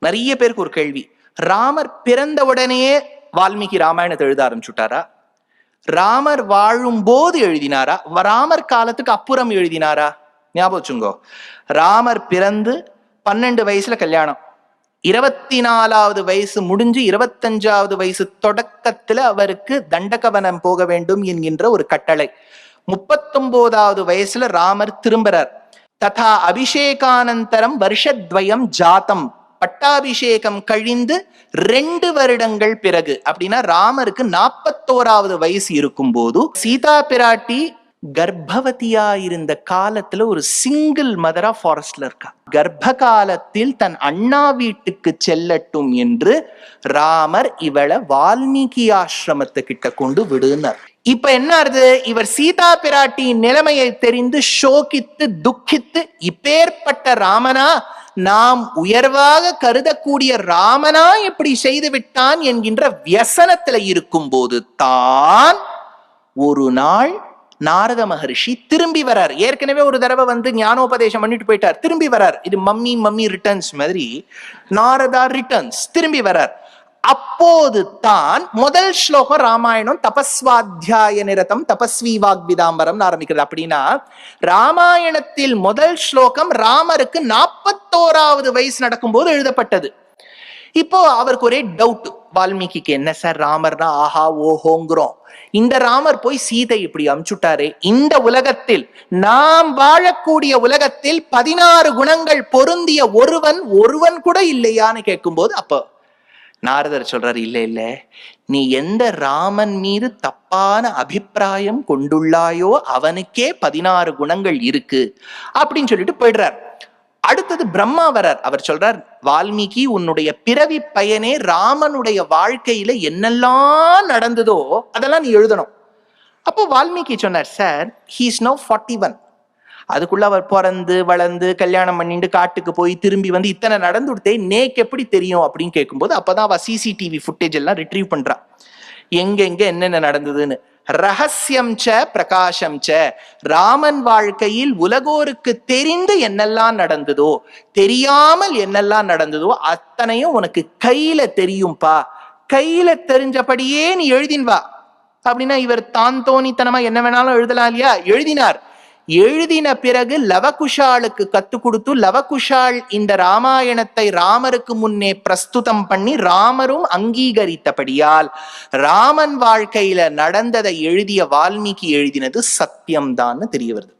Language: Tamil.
நிறைய பேருக்கு ஒரு கேள்வி, ராமர் பிறந்த உடனேயே வால்மீகி ராமாயணத்தை எழுத ஆரம்பிச்சுட்டாரா? ராமர் வாழும் போது எழுதினாரா? ராமர் காலத்துக்கு அப்புறம் எழுதினாரா? ஞாபகம் வச்சுங்கோ, ராமர் பிறந்து 12 வயசுல கல்யாணம், 24வது வயசு முடிஞ்சு 25வது வயசு தொடக்கத்துல அவருக்கு தண்டகவனம் போக வேண்டும் என்கின்ற ஒரு கட்டளை. 39வது வயசுல ராமர் திரும்புறார். ததா அபிஷேகானந்தரம் வருஷத்வயம் ஜாத்தம், பட்டாபிஷேகம் கழிந்து 2 வருடங்கள் பிறகு, அப்படின்னா ராமருக்கு 41வது வயசு இருக்கும் போது சீதா பிராட்டி கர்ப்பவதியா இருந்த காலத்துல ஒரு சிங்கிள் மதரா ஃபாரஸ்ட்ல இருக்கா. கர்ப்ப காலத்தில் தன் அண்ணா வீட்டுக்கு செல்லட்டும் என்று ராமர் இவளை வால்மீகி ஆசிரமத்தை கிட்ட கொண்டு விடுனார். இப்ப என்ன ஆறுது, இவர் சீதா பிராட்டியின் நிலைமையை தெரிந்து சோகித்து துக்கித்து, இப்பேற்பட்ட ராமனா, நாம் உயர்வாக கருதக்கூடிய ராமனா எப்படி செய்து விட்டான் என்கின்ற வியசனத்துல இருக்கும் போது தான் ஒரு நாள் நாரத மகர்ஷி திரும்பி வரார். ஏற்கனவே ஒரு தடவை ஞானோபதேசம் பண்ணிட்டு போயிட்டார், திரும்பி வரார். இது மம்மி ரிட்டர்ன்ஸ் மாதிரி, நாரதா ரிட்டர்ன்ஸ், திரும்பி வரார். அப்போது தான் முதல் ஸ்லோகம் ராமாயணம் தபஸ்வாத்தியாய நிரதம் தபஸ்வி வாக்விதாம்பரம் ஆரம்பிக்கிறது. அப்படின்னா ராமாயணத்தில் முதல் ஸ்லோகம் ராமருக்கு 41வது வயசு நடக்கும்போது எழுதப்பட்டது. இப்போ அவருக்கு ஒரே டவுட், வால்மீகிக்கு, என்ன சார் ராமர்னா ஆஹா ஓஹோங்கிறோம், இந்த ராமர் போய் சீதை இப்படி அமுச்சுட்டாரே, இந்த உலகத்தில், நாம் வாழக்கூடிய உலகத்தில் 16 குணங்கள் பொருந்திய ஒருவன் கூட இல்லையான்னு கேட்கும்போது, அப்போ நாரதர் சொல்றாரு, இல்ல நீ எந்த ராமன் மீது தப்பான அபிப்பிராயம் கொண்டுள்ளாயோ அவனுக்கே 16 குணங்கள் இருக்கு அப்படின்னு சொல்லிட்டு போயிடுறார். அடுத்தது பிரம்மா வரார். அவர் சொல்றார், வால்மீகி, உன்னுடைய பிறவி பயனே ராமனுடைய வாழ்க்கையில என்னெல்லாம் நடந்ததோ அதெல்லாம் நீ எழுதணும். அப்போ வால்மீகி சொன்னார், சார் he is now 41, அதுக்குள்ள அவர் பிறந்து வளர்ந்து கல்யாணம் பண்ணிட்டு காட்டுக்கு போய் திரும்பி இத்தனை நடந்துட்டே நேக்கு எப்படி தெரியும் அப்படின்னு கேட்கும்போது, அப்பதான் அவ சிசிடிவி ஃபுட்டேஜ் எல்லாம் ரிட்ரீவ் பண்றா, எங்க என்னென்ன நடந்ததுன்னு. ரகசியம் ச பிரகாசம் ச, ராமன் வாழ்க்கையில் உலகோருக்கு தெரிந்து என்னெல்லாம் நடந்ததோ தெரியாமல் என்னெல்லாம் நடந்ததோ அத்தனையும் உனக்கு கையில தெரியும்பா, கையில தெரிஞ்சபடியே நீ எழுதின் வா அப்படின்னா, இவர் தான் தோணித்தனமா என்ன வேணாலும் எழுதலாம் இல்லையா? எழுதினார். எழுதின பிறகு லவகுஷாளுக்கு கத்து கொடுத்து, லவகுஷால் இந்த ராமாயணத்தை ராமருக்கு முன்னே பிரஸ்துதம் பண்ணி ராமரும் அங்கீகரித்தபடியால் ராமன் வாழ்க்கையில நடந்ததை எழுதிய வால்மீகி எழுதினது சத்தியம்தான்னு தெரிய வருது.